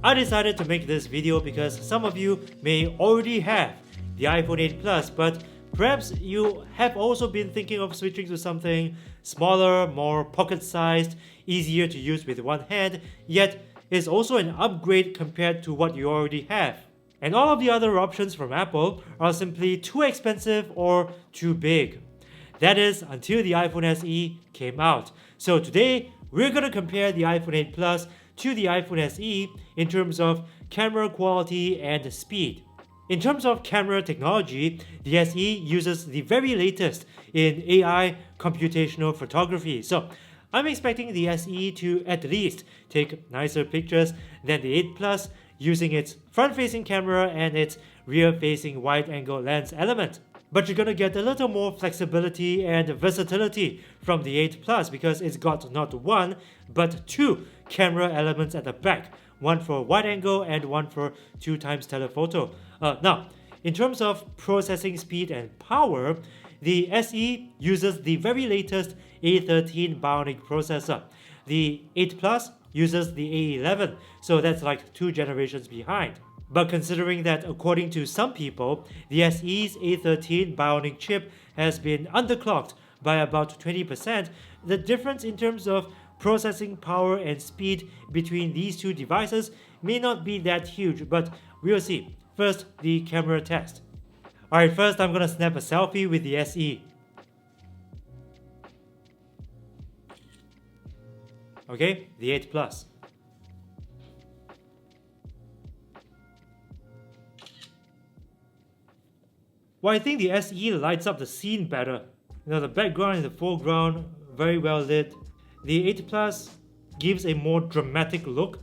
I decided to make this video because some of you may already have the iPhone 8 Plus, but perhaps you have also been thinking of switching to something smaller, more pocket-sized, easier to use with one hand, yet is also an upgrade compared to what you already have. And all of the other options from Apple are simply too expensive or too big. That is until the iPhone SE came out. So today, we're going to compare the iPhone 8 Plus to the iPhone SE in terms of camera quality and speed. In terms of camera technology, the SE uses the very latest in AI computational photography. So I'm expecting the SE to at least take nicer pictures than the 8 Plus using its front-facing camera and its rear-facing wide-angle lens element. But you're gonna get a little more flexibility and versatility from the 8 Plus because it's got not one, but two camera elements at the back, one for wide angle and one for 2x telephoto. Now, in terms of processing speed and power, the SE uses the very latest A13 Bionic processor. The 8 Plus uses the A11, so that's like 2 generations behind. But considering that according to some people, the SE's A13 Bionic chip has been underclocked by about 20%, the difference in terms of processing power and speed between these two devices may not be that huge, but we'll see. First, the camera test. Alright, first I'm gonna snap a selfie with the SE. Okay, the 8 Plus. Well, I think the SE lights up the scene better. The background and the foreground, very well lit. The 8 Plus gives a more dramatic look.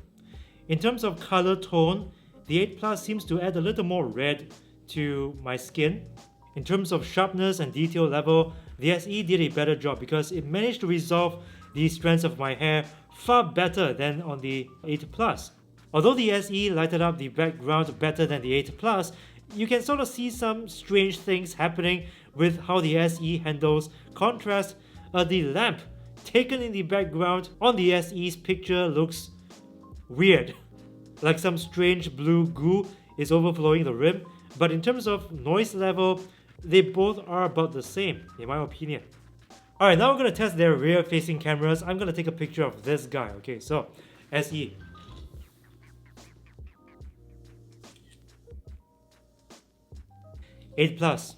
In terms of color tone, the 8 Plus seems to add a little more red to my skin. In terms of sharpness and detail level, the SE did a better job because it managed to resolve the strands of my hair far better than on the 8 Plus. Although the SE lighted up the background better than the 8 Plus, you can sort of see some strange things happening with how the SE handles contrast. The lamp taken in the background on the SE's picture looks weird. Like some strange blue goo is overflowing the rim, but in terms of noise level, they both are about the same, in my opinion. Alright, now we're going to test their rear-facing cameras. I'm going to take a picture of this guy. Okay, so SE. Eight Plus.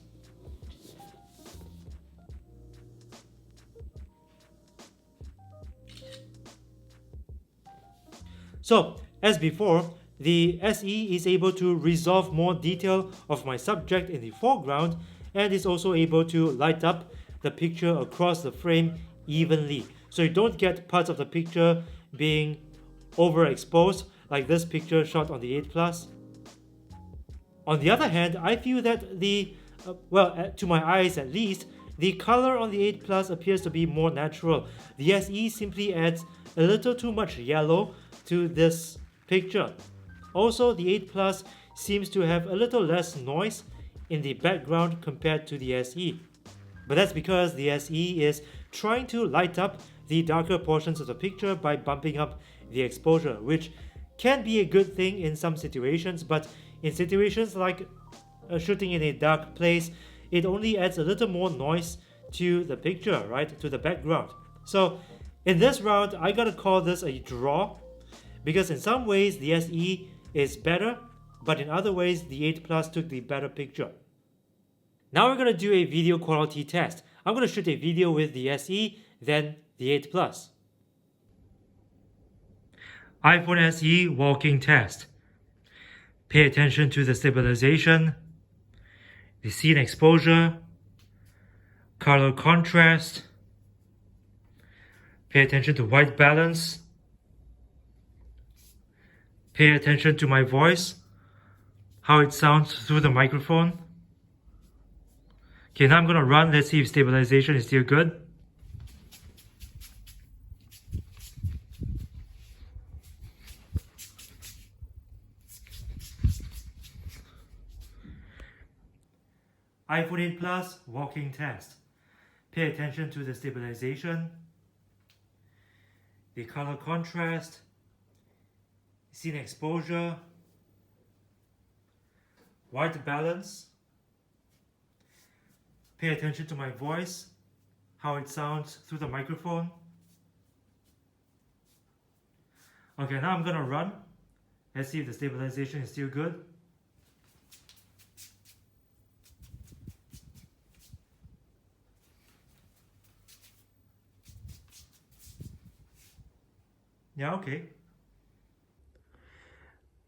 So, as before, the SE is able to resolve more detail of my subject in the foreground and is also able to light up the picture across the frame evenly. So you don't get parts of the picture being overexposed like this picture shot on the 8 Plus. On the other hand, I feel that to my eyes at least, the color on the 8 Plus appears to be more natural. The SE simply adds a little too much yellow to this picture. Also, the 8 Plus seems to have a little less noise in the background compared to the SE. But that's because the SE is trying to light up the darker portions of the picture by bumping up the exposure, which can be a good thing in some situations, but in situations like shooting in a dark place, it only adds a little more noise to the picture, right? To the background. So in this round, I gotta call this a draw because in some ways the SE is better, but in other ways the 8 Plus took the better picture. Now we're gonna do a video quality test. I'm gonna shoot a video with the SE, then the 8 Plus. iPhone SE walking test. Pay attention to the stabilization, the scene exposure, color contrast. Pay attention to white balance. Pay attention to my voice, how it sounds through the microphone. Okay, now I'm gonna run. Let's see if stabilization is still good. iPhone 8 Plus walking test. Pay attention to the stabilization, the color contrast, scene exposure, white balance. Pay attention to my voice, how it sounds through the microphone. Okay, now I'm gonna run. Let's see if the stabilization is still good. Yeah, okay.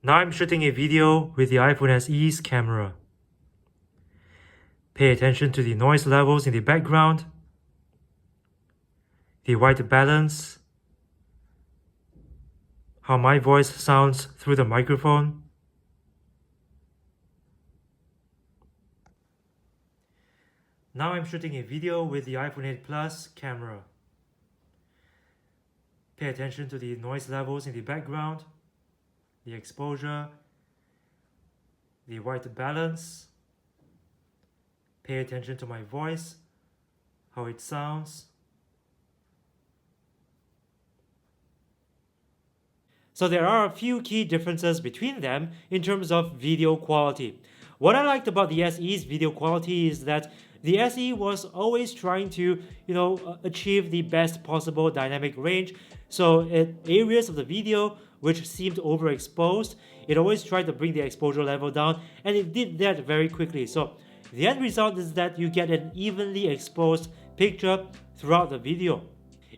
Now I'm shooting a video with the iPhone SE's camera. Pay attention to the noise levels in the background, the white balance, how my voice sounds through the microphone. Now I'm shooting a video with the iPhone 8 Plus camera. Pay attention to the noise levels in the background, the exposure, the white balance. Pay attention to my voice, how it sounds. So there are a few key differences between them in terms of video quality. What I liked about the SE's video quality is that the SE was always trying to, achieve the best possible dynamic range. So in areas of the video which seemed overexposed, it always tried to bring the exposure level down, and it did that very quickly. So the end result is that you get an evenly exposed picture throughout the video.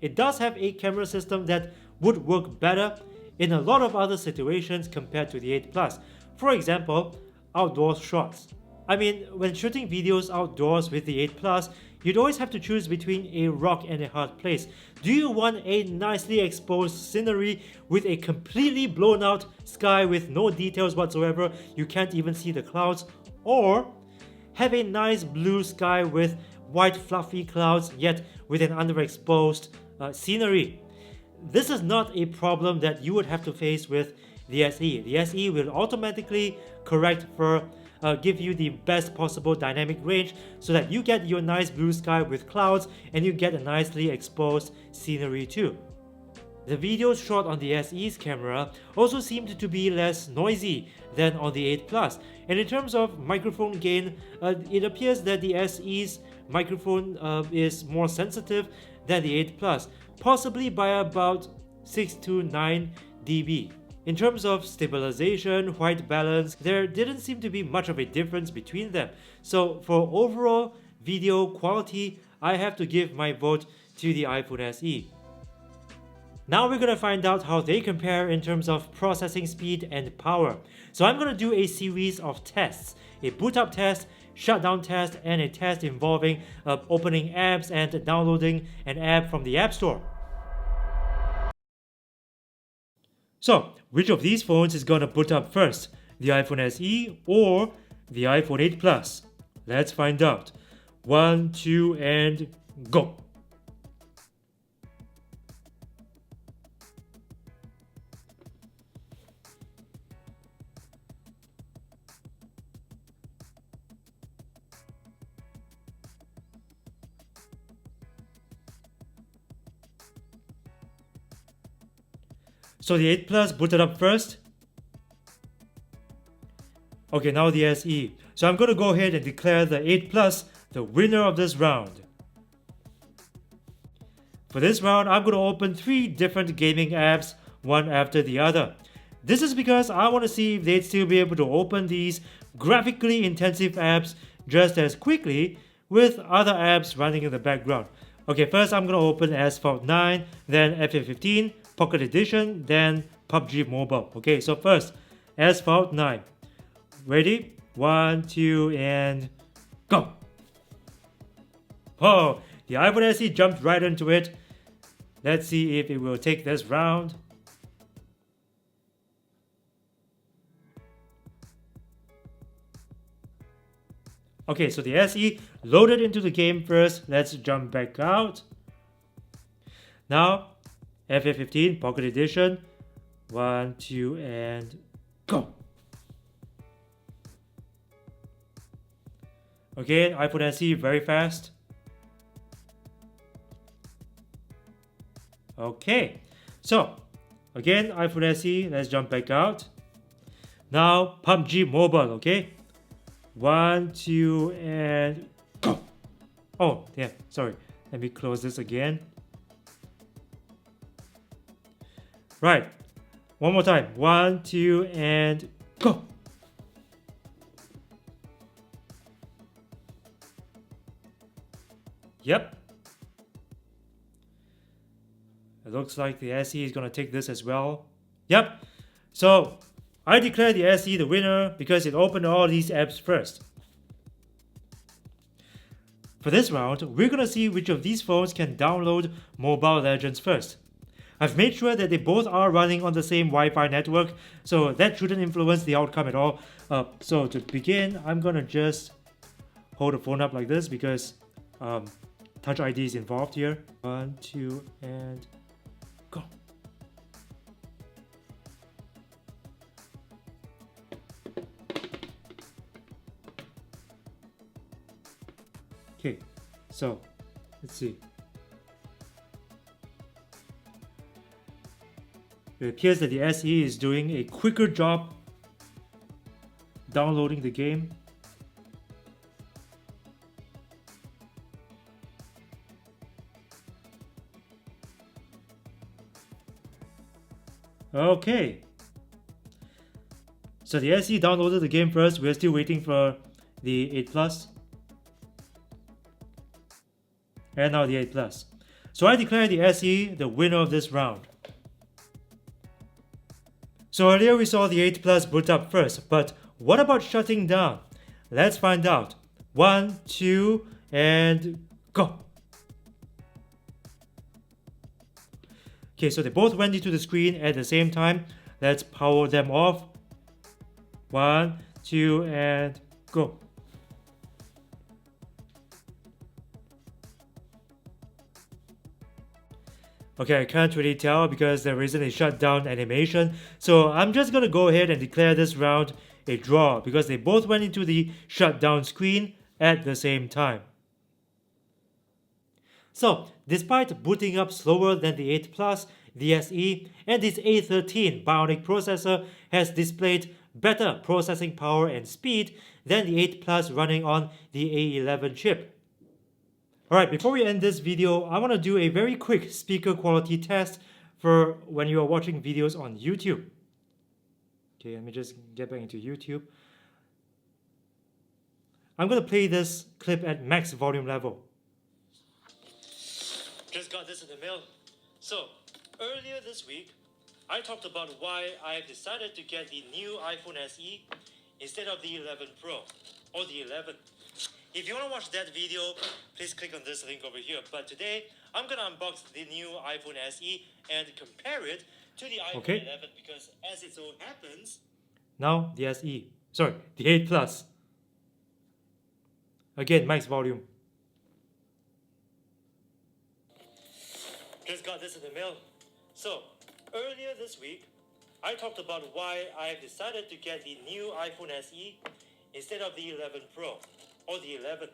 It does have a camera system that would work better in a lot of other situations compared to the 8 Plus. For example, outdoor shots. I mean, when shooting videos outdoors with the 8 Plus, you'd always have to choose between a rock and a hard place. Do you want a nicely exposed scenery with a completely blown out sky with no details whatsoever, you can't even see the clouds, or have a nice blue sky with white fluffy clouds yet with an underexposed scenery? This is not a problem that you would have to face with the SE. The SE will automatically correct for give you the best possible dynamic range so that you get your nice blue sky with clouds and you get a nicely exposed scenery too. The videos shot on the SE's camera also seemed to be less noisy than on the 8 Plus. And in terms of microphone gain, it appears that the SE's microphone is more sensitive than the 8 Plus, possibly by about 6 to 9 dB. In terms of stabilization, white balance, there didn't seem to be much of a difference between them. So for overall video quality, I have to give my vote to the iPhone SE. Now we're going to find out how they compare in terms of processing speed and power. So I'm going to do a series of tests, a boot up test, shutdown test, and a test involving opening apps and downloading an app from the App Store. So, which of these phones is going to boot up first? The iPhone SE or the iPhone 8 Plus? Let's find out. 1, 2, and go! So the 8 Plus booted up first. Okay, now the SE. So I'm going to go ahead and declare the 8 Plus the winner of this round. For this round, I'm going to open 3 different gaming apps, one after the other. This is because I want to see if they'd still be able to open these graphically intensive apps just as quickly with other apps running in the background. Okay, first I'm going to open Asphalt 9, then FA15, Pocket Edition, then PUBG Mobile. Okay, so first, Asphalt 9. Ready? 1, 2, and go! Oh, the iPhone SE jumped right into it. Let's see if it will take this round. Okay, so the SE loaded into the game first. Let's jump back out. Now, FA15 Pocket Edition. 1, 2, and go! Okay, iPhone SE very fast. Okay, so again, iPhone SE, let's jump back out. Now, PUBG Mobile, okay? 1, 2, and go! Oh, yeah, sorry. Let me close this again. Right, one more time. 1, 2, and go! Yep. It looks like the SE is gonna take this as well. Yep. So I declare the SE the winner because it opened all these apps first. For this round, we're gonna see which of these phones can download Mobile Legends first. I've made sure that they both are running on the same Wi-Fi network, so that shouldn't influence the outcome at all. So to begin, I'm gonna just hold the phone up like this because Touch ID is involved here. 1, 2, and go. Okay, so let's see. It appears that the SE is doing a quicker job downloading the game. Okay. So the SE downloaded the game first. We're still waiting for the 8 Plus. And now the 8 Plus. So I declare the SE the winner of this round. So earlier we saw the 8 Plus boot up first, but what about shutting down? Let's find out. 1, 2, and go! Okay, so they both went into the screen at the same time. Let's power them off. 1, 2, and go. Okay, I can't really tell because there isn't a shutdown animation. So I'm just gonna go ahead and declare this round a draw because they both went into the shutdown screen at the same time. So, despite booting up slower than the 8 Plus, the SE and its A13 Bionic processor has displayed better processing power and speed than the 8 Plus running on the A11 chip. Alright, before we end this video, I want to do a very quick speaker quality test for when you are watching videos on YouTube. Okay, let me just get back into YouTube. I'm going to play this clip at max volume level. Just got this in the mail. So, earlier this week, I talked about why I've decided to get the new iPhone SE instead of the 11 Pro or the 11. If you want to watch that video, please click on this link over here. But today, I'm going to unbox the new iPhone SE and compare it to the iPhone 11 because as it so happens... Now, the SE. Sorry, the 8 Plus. Again, max volume. Just got this in the mail. So, earlier this week, I talked about why I've decided to get the new iPhone SE instead of the 11 Pro or the 11.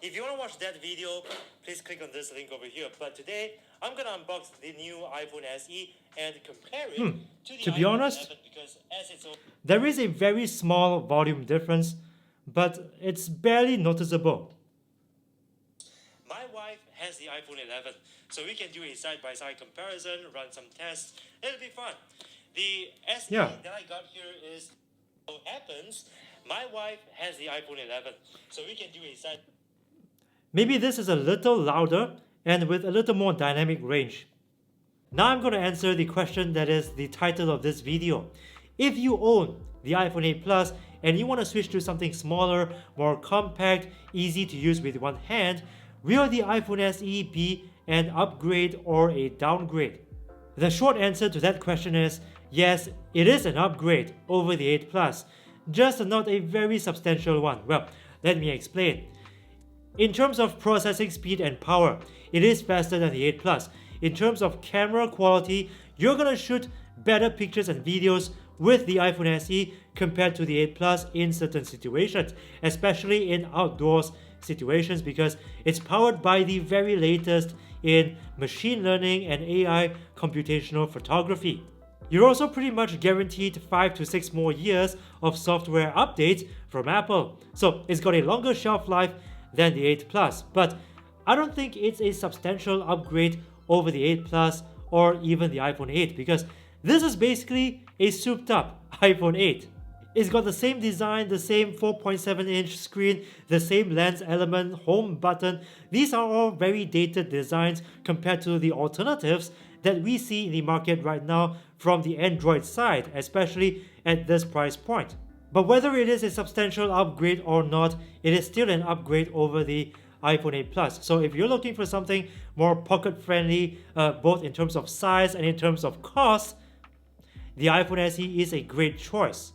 If you want to watch that video, please click on this link over here. But today, I'm going to unbox the new iPhone SE and compare it to the iPhone 11 because as it's so... There is a very small volume difference, but it's barely noticeable. My wife has the iPhone 11, so we can do a side-by-side comparison, run some tests. It'll be fun. The SE that I got here is... So happens, my wife has the iPhone 11, so we can do a side... Maybe this is a little louder and with a little more dynamic range. Now I'm going to answer the question that is the title of this video. If you own the iPhone 8 Plus and you want to switch to something smaller, more compact, easy to use with one hand, will the iPhone SE be an upgrade or a downgrade? The short answer to that question is yes, it is an upgrade over the 8 Plus, just not a very substantial one. Well, let me explain. In terms of processing speed and power, it is faster than the 8 Plus. In terms of camera quality, you're gonna shoot better pictures and videos with the iPhone SE compared to the 8 Plus in certain situations, especially in outdoors situations because it's powered by the very latest in machine learning and AI computational photography. You're also pretty much guaranteed 5 to 6 more years of software updates from Apple. So it's got a longer shelf life than the 8 Plus, but I don't think it's a substantial upgrade over the 8 Plus or even the iPhone 8 because this is basically a souped up iPhone 8. It's got the same design, the same 4.7-inch screen, the same lens element, home button. These are all very dated designs compared to the alternatives that we see in the market right now from the Android side, especially at this price point. But whether it is a substantial upgrade or not, it is still an upgrade over the iPhone 8 Plus. So if you're looking for something more pocket-friendly, both in terms of size and in terms of cost, the iPhone SE is a great choice.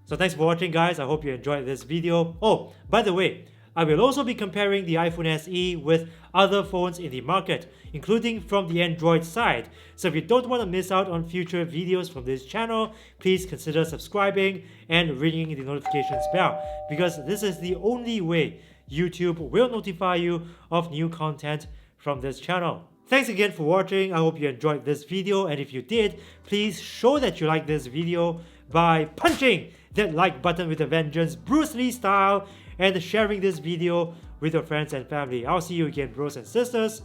So thanks for watching, guys. I hope you enjoyed this video. Oh, by the way, I will also be comparing the iPhone SE with other phones in the market, including from the Android side. So if you don't want to miss out on future videos from this channel, please consider subscribing and ringing the notifications bell, because this is the only way YouTube will notify you of new content from this channel. Thanks again for watching. I hope you enjoyed this video, and if you did, please show that you like this video by punching that like button with a vengeance, Bruce Lee style, and sharing this video with your friends and family. I'll see you again, bros and sisters,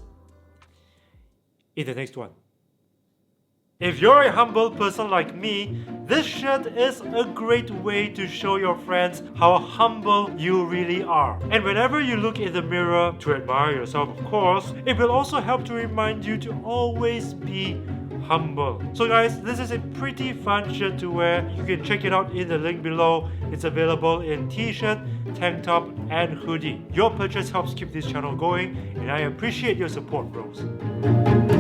in the next one. If you're a humble person like me, this shirt is a great way to show your friends how humble you really are. And whenever you look in the mirror, to admire yourself of course, it will also help to remind you to always be humble. So guys, this is a pretty fun shirt to wear. You can check it out in the link below. It's available in t-shirt, tank top, and hoodie. Your purchase helps keep this channel going, and I appreciate your support, bros.